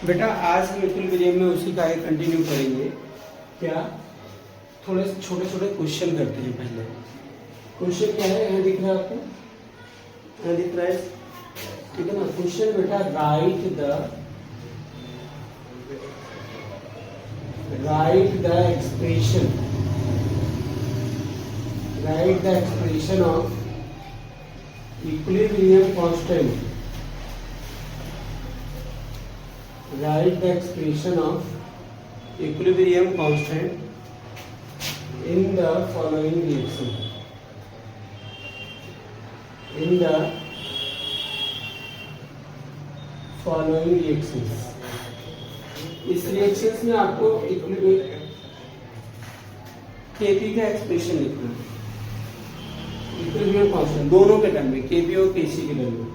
बेटा आज हम इक्विलिब्रियम में उसी का कंटिन्यू करेंगे। क्या थोड़े छोटे छोटे क्वेश्चन करते हैं। पहले क्वेश्चन क्या है, यहाँ दिख रहा है आपको, यहाँ दिख रहा है, ठीक है ना। क्वेश्चन बेटा right the expression of equilibrium constant. Write the expression of equilibrium constant in the following reaction. In the following reactions. इस रिएक्शंस में आपको केपी का एक्सप्रेशन लिखना है। इक्विलिब्रियम कांस्टेंट दोनों के टर्म में, केपी और केसी के टर्म में।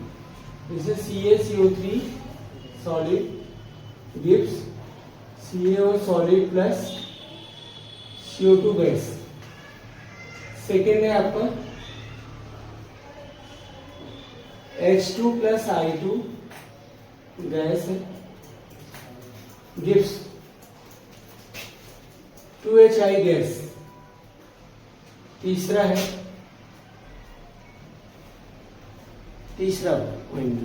जैसे CaCO3 solid gives CaO solid plus CO2 gas. Second है आपका H2 प्लस I2 गैस है, गिव्स 2HI गैस। तीसरा पॉइंट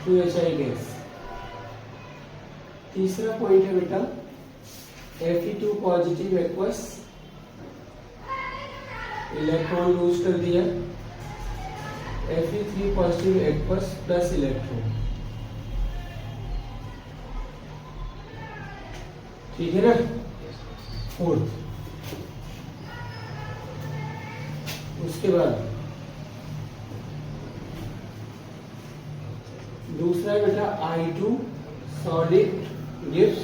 2HI गैस। तीसरा पॉइंट है बेटा Fe2 positive aqueous, electron lose कर दिया, Fe3 positive aqueous plus electron. ठीक है ना। फोर्थ, उसके बाद दूसरा है बेटा I2 solid gives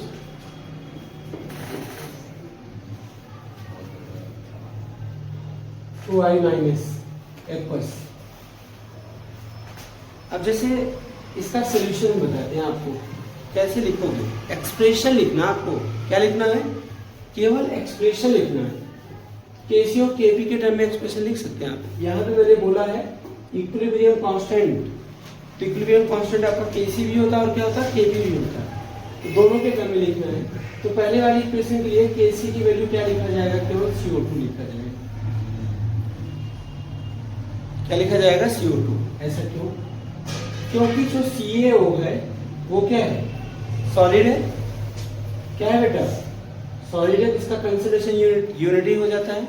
I minus aqueous. अब जैसे इसका सॉल्यूशन बताते हैं आपको, कैसे लिखोगे। एक्सप्रेशन लिखना, आपको क्या लिखना है, केवल एक्सप्रेशन लिखना है। केसी और केपी के टर्म में एक्सप्रेशन लिख सकते हैं आप। यहाँ पे मैंने बोला है इक्विलिब्रियम कांस्टेंट, तो इक्विलिब्रियम कांस्टेंट आपका केसी भी होता है और क्या होता है, केपी भी होता है, तो दोनों के टर्म में लिखना है। तो पहले वाली इक्वेशन के लिए केसी की वैल्यू क्या लिखा जाएगा, केवल CO2 लिखा जाएगा। क्या लिखा जाएगा, CO2। ऐसा क्यों, क्योंकि जो CaO है वो क्या है, सॉलिड है। क्या है बेटा, सॉलिड है, इसका कंसंट्रेशन यूनिटी हो जाता है।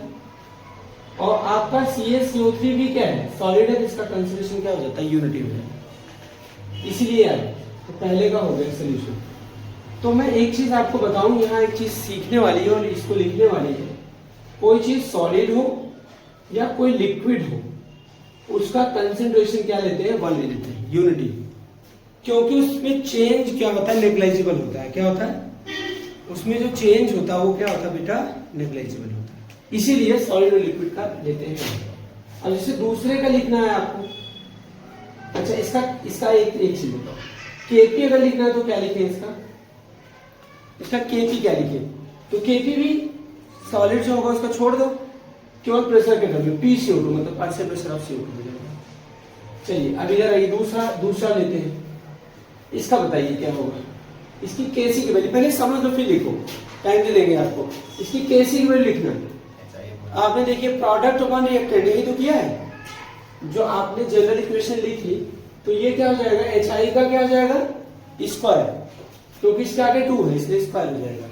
और आपका CaCO3 भी क्या है, सॉलिड है, इसका कंसंट्रेशन क्या हो जाता है, यूनिटी हो जाता है। इसीलिए यार तो पहले का हो गया सोल्यूशन। तो मैं एक चीज आपको बताऊं, यहाँ एक चीज सीखने वाली है और इसको लिखने वाली है। कोई चीज सॉलिड हो या कोई लिक्विड हो, उसका कंसंट्रेशन क्या लेते हैं, 1 ले लेते हैं, यूनिटी। क्योंकि उसमें चेंज क्या होता है, नेग्लिजिबल होता है। क्या होता है, उसमें जो चेंज होता है वो क्या होता है बेटा, नेग्लिजिबल होता है। इसीलिए सॉलिड और लिक्विड का लेते हैं। अब जैसे दूसरे का लिखना है आपको, अच्छा इसका एक चीज बताओ, केपी अगर लिखना है तो क्या लिखें, इसका केपी क्या लिखें, तो केपी भी सॉलिड जो होगा उसका छोड़ दो, केवल प्रेशर के टर्म में PCO2 मतलब पार्शियल प्रेशर ऑफ CO2 हो जाएगा। चलिए अब इधर दूसरा लेते हैं, इसका बताइए क्या होगा। इसकी केसी की वैल्यू पहले समझ लो फिर लिखो, टाइम दे देंगे आपको। इसकी केसी की वैल्यू लिखना। आपने देखिए प्रोडक्ट अपॉन रिएक्टेंट यही तो किया है, जो आपने जनरल इक्वेशन लिखी, तो ये क्या हो जाएगा, HI का क्या हो जाएगा, स्क्वायर, क्योंकि इसके आगे 2 है इसलिए स्क्वायर हो जाएगा।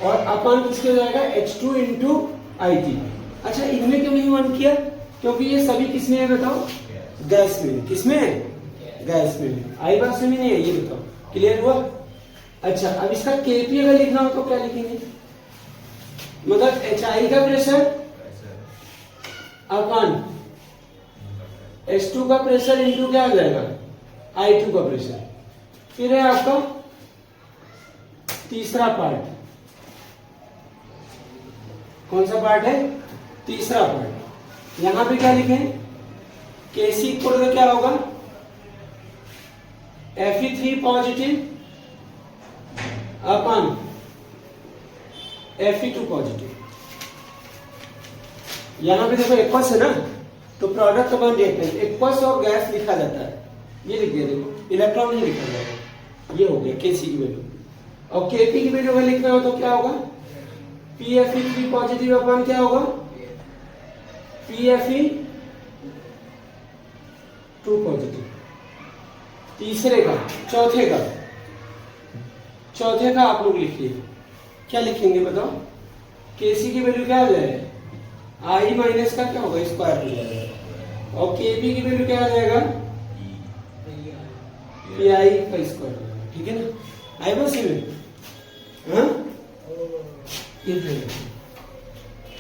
और अपॉन किसके हो जाएगा, H2 इंटू IT। अच्छा इनमें क्यों नहीं 1 किया, क्योंकि ये सभी किसमें है बताओ, गैस में। किसमें है, गैस में। आई बात समझ नहीं है, ये बताओ, क्लियर हुआ। अच्छा अब इसका केपी अगर लिखना हो तो क्या लिखेंगे, मतलब HI का प्रेशर अपॉन H2 का प्रेशर इंटू क्या हो जाएगा, I2 का प्रेशर। फिर है आपका तीसरा पार्ट, कौन सा पार्ट है, तीसरा पार्ट। यहां पे क्या लिखें, केसी इक्वल क्या होगा, Fe3 पॉजिटिव अपन Fe2 पॉजिटिव। यहां पे देखो एक्वस है ना, तो प्रोडक्ट अपॉन रिएक्टेंस एक्वस और गैस लिखा जाता है, ये लिख दिया, देखो इलेक्ट्रॉन नहीं लिखा जाएगा, ये हो गया Kc की वैल्यू। और Kp की वैल्यू अगर लिखना हो तो क्या होगा, PFE3 पॉजिटिव अपॉन क्या होगा, PFE2 पॉजिटिव। तीसरे का, चौथे का आप लोग लिखिए, क्या लिखेंगे बताओ, Kc की वैल्यू क्या हो जाएगा, I माइनस का क्या होगा, स्क्वायर हो जाएगा, और Kp की वैल्यू क्या हो जाएगा, PI का स्क्वायर हो जाएगा, ठीक है ना। आई बस में हाँ,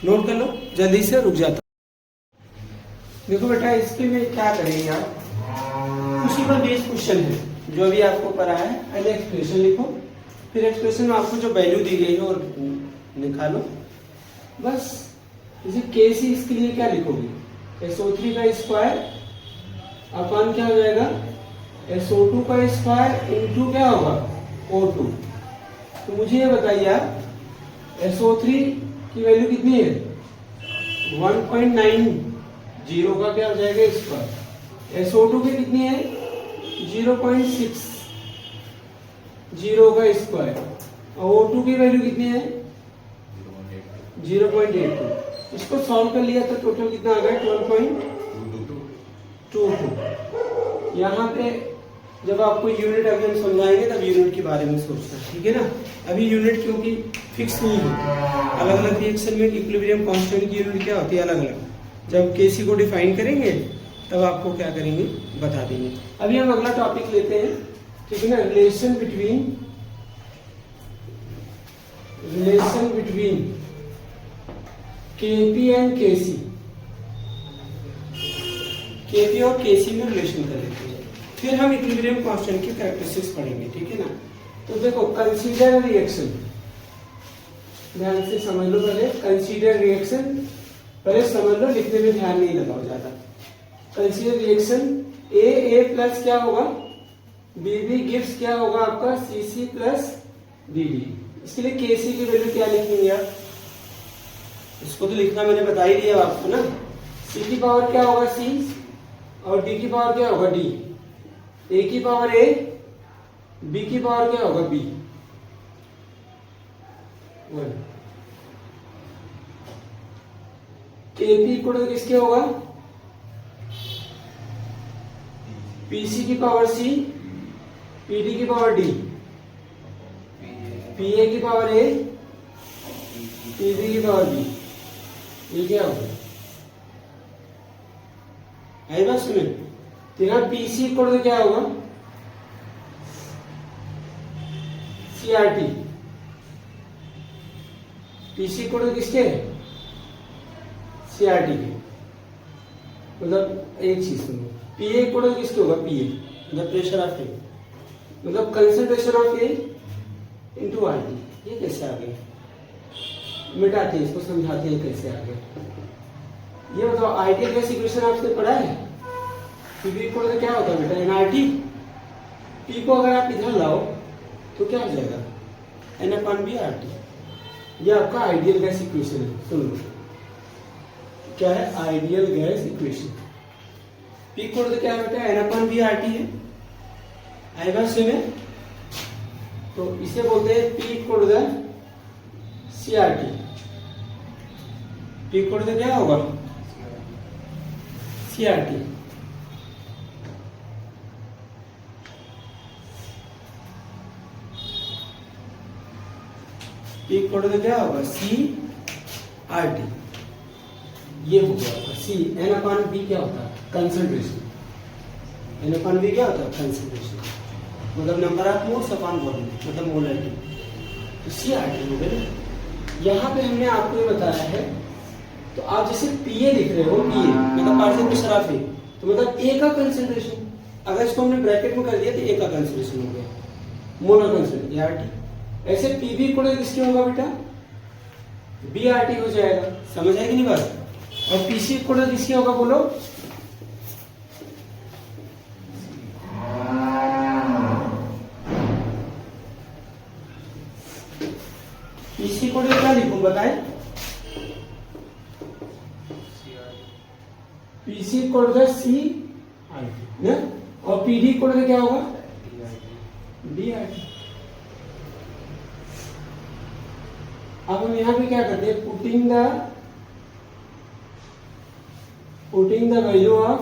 नोट कर लो जल्दी से, रुक जाता। देखो बेटा इसके में क्या करेंगे आप, उसी पर बेस्ड क्वेश्चन है जो अभी आपको पढ़ा है, पहले एक्सप्रेशन लिखो, फिर एक्सप्रेशन में आपको जो वैल्यू दी गई है और निकालो बस। जैसे Kc इसके लिए क्या लिखोगे, SO3 का स्क्वायर अपन क्या हो जाएगा, SO2 का स्क्वायर इंटू क्या होगा, O2। तो मुझे ये बताइए आप, SO3 की वैल्यू कितनी है, 1.90 का क्या हो जाएगा स्क्वायर, SO2 की कितनी है 0.60 का स्क्वायर, और O2 की वैल्यू कितनी है 0.82। इसको सॉल्व कर लिया तो टोटल कितना आ गया 12.22। यहाँ पे जब आपको यूनिट अभी हम समझाएंगे तब यूनिट के बारे में सोचना, ठीक है ना। अभी यूनिट क्योंकि फिक्स नहीं है, अलग अलग रिएक्शन में इक्विलिब्रियम कांस्टेंट की यूनिट क्या होती है अलग अलग। जब Kc को डिफाइन करेंगे तब आपको क्या करेंगे बता देंगे। अभी हम अगला टॉपिक लेते हैं, ठीक है ना, relation between Kp and Kc। Kp और Kc में रिलेशन कर लेते हैं, फिर हम इक्विलिब्रियम कांस्टेंट की कैरेक्टरिस्टिक्स पढ़ेंगे, ठीक है ना। तो देखो कंसीडर रिएक्शन, ध्यान से समझ लो, पहले कंसीडर रिएक्शन, पहले समझ लो, लिखने में ध्यान नहीं लगाओ ज्यादा। कंसीडर रिएक्शन A प्लस क्या होगा BB गिव्स क्या होगा आपका CC प्लस DD। इसके लिए Kc की वैल्यू क्या लिखेंगे आप, इसको तो लिखना मैंने बता ही दिया आपको ना। C की पावर क्या होगा C, और D की पावर क्या होगा D, A की पावर A, B की पावर क्या होगा B। Kp इक्वल किसके होगा, PC की पावर C, PD की पावर D, PA की पावर A, PB की पावर B। ये क्या होगा, आई बात सुने। तो यहाँ PC इक्वल क्या होगा CRT, PC इक्वल किसके CRT के, मतलब एक चीज सुनो, PA इक्वल किसके होगा PA मतलब प्रेशर ऑफ ए, मतलब concentration of A into RT। ये कैसे आ गया, मिटाते हैं इसको, समझाते हैं कैसे आ गया। ये बताओ आइडियल गैस इक्वेशन आपने पढ़ा है, PV इक्वल क्या होता है बेटा nRT। P को अगर आप इधर लाओ तो क्या हो जाएगा N/B/RT। ये आपका आइडियल गैस इक्वेशन है, सुन लो क्या है ideal gas equation. P equal क्या है बेटा N/B/RT है, आई बात सुने। तो इसे बोलते हैं P equal CRT। P equal क्या होगा CRT। P इक्वल क्या होगा CRT। ये हो गया आपका C। N/B क्या होता है कंसंट्रेशन, N/B क्या होता है कंसंट्रेशन, मतलब number of moles upon volume मतलब मोलैरिटी। तो CRT हो गया। यहाँ पे हमने आपको ये बताया है, तो आप जैसे PA लिख रहे हो, PA मतलब पार्शियल प्रेशर ऑफ ए, तो मतलब A का कंसंट्रेशन, अगर इसको हमने ब्रैकेट में कर दिया तो A का कंसंट्रेशन हो गया मोलर कंसंट्रेशन RT। ऐसे PB इक्वल किसके होगा बेटा BRT हो जाएगा, समझ आएगी नहीं बात। और PC इक्वल किसके होगा बोलो PC इक्वल क्या लिखूं बताएं, PC इक्वल होता है सी आर टी ना, और पी डी इक्वल होता है क्या होगा डी आर टी। अब हम यहाँ पे क्या करते हैं, putting the value of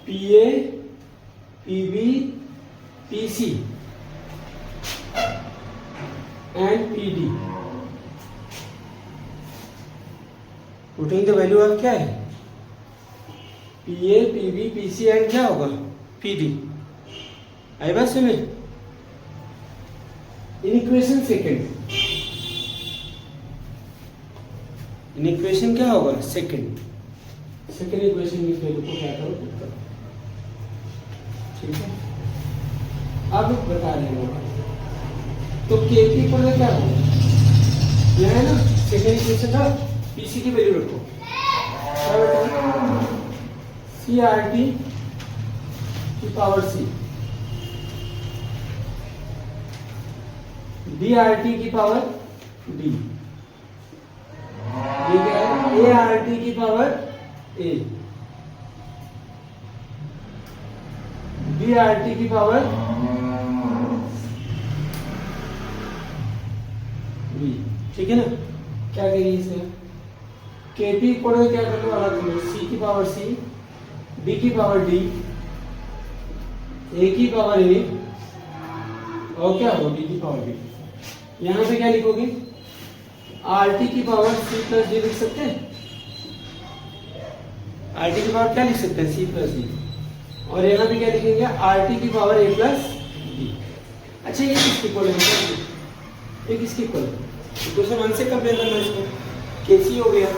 P A P B P C and P D. Putting the value of क्या है, P A P B P C and क्या होगा पी डी। आई बात सुने, in equation second, in equation क्या होगा second equation में वैल्यू को क्या करो पुट करो, ठीक है। अब बता रहे हैं तो के पी पर क्या होगा, यह है ना सेकेंड इक्वेशन का, पीसी की वैल्यू रखो, सी आर टी की पावर सी, डी आर टी की पावर डी, ये क्या है ए आर टी की power A, B are T की पावर बी, ठीक है ना। क्या करिए इसे, के पी को क्या कर लो अलग कर लो, सी की पावर सी, डी की पावर डी, ए की पावर ए, और क्या हो डी की पावर डी। यहां पे क्या लिखोगे, आर टी की पावर सी प्लस डी लिख सकते हैं, आर टी की पावर क्या लिख सकते हैं सी प्लस डी, और यहाँ पे क्या लिखेंगे आर टी की पावर ए प्लस डी। अच्छा ये किसकी इक्वल है, ये किसकी इक्वल है, इक्वेशन 1 से कंपेयर करना इसको, के सी हो गया,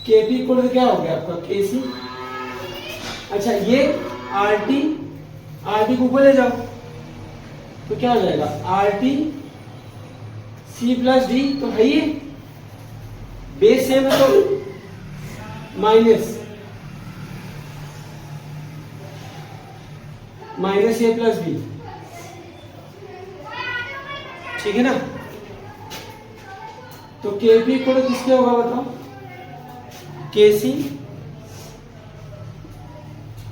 के पी इक्वल तो क्या हो गया आपका के सी। अच्छा ये आर टी को ऊपर ले जाओ तो क्या हो जाएगा R T C plus D, तो है ये बेस सेम है तो माइनस ए प्लस बी, ठीक है ना। तो के पी इक्वल किसके होगा बताओ, के सी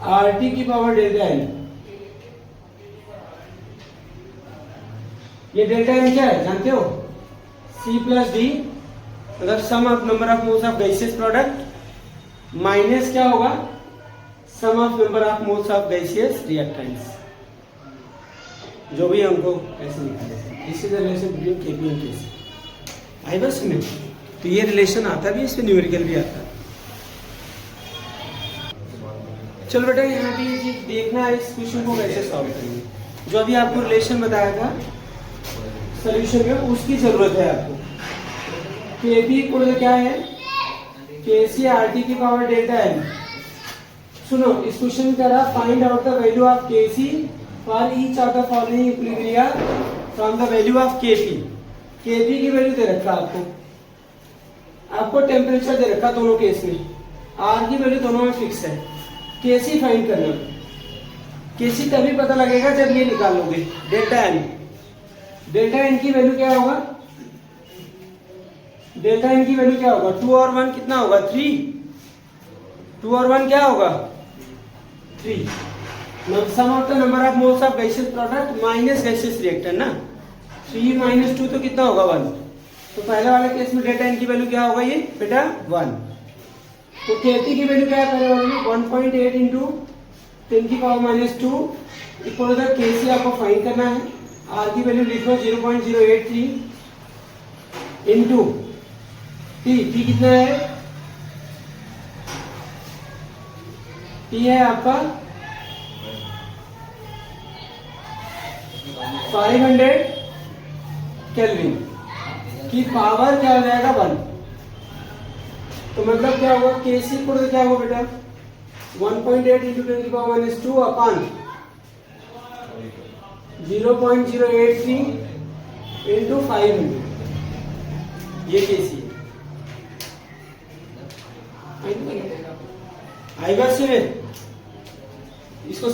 आर टी की पावर डेल्टा एन। ये डेल्टा एन क्या है जानते हो, सी प्लस डी मतलब sum of number of moles of gaseous product minus क्या होगा sum of number of moles of gaseous reactants, जो भी हमको ऐसे निकाले थे। This is the relation between KP and KC. आई बस में तो ये रिलेशन आता भी, इसमें न्यूमेरिकल भी आता है। चलो बेटा यहाँ पे ये चीज देखना है, इस क्वेश्चन को कैसे सॉल्व करेंगे। जो अभी आपको रिलेशन बताया था सोल्यूशन में, उसकी जरूरत है आपको। के पी इक्वल क्या है, के सी आर टी की पावर डेल्टा एन। सुनो इस क्वेश्चन में करा find out the value of K C for each of the following equilibria from the value of K P. K P की वैल्यू दे रखा आपको टेम्परेचर दे रखा दोनों केस में, आर की वैल्यू दोनों में फिक्स है। केसी फाइंड करना, केसी तभी पता लगेगा जब ये निकाल लोगे डेल्टा एन। डेल्टा एन की वैल्यू क्या होगा, डेल्टा एन की वैल्यू क्या होगा 2 और 1 कितना होगा 3, 2 और 1 क्या होगा 3। Sum of the number of moles of gaseous product minus gaseous reactant ना, 3 माइनस 2 तो कितना होगा 1। तो पहले वाले केस में डेल्टा एन की वैल्यू क्या होगा ये बेटा 1। तो केटी की वैल्यू क्या करने वाली है 1.8 इंटू 10 की पावर माइनस 2 इक्वल टू केसी आपको फाइंड करना है। आर की वैल्यू लिख लो 0.083 इंटू टी कितना है, टी है आपका 500 केल्विन की पावर क्या हो जाएगा 1। तो मतलब क्या होगा केसी को क्या होगा बेटा 1.8 इंटू 10 की पावर माइनस 2 अपॉन 0.083 इंटू 500, ये केसी है। आई बात से इसको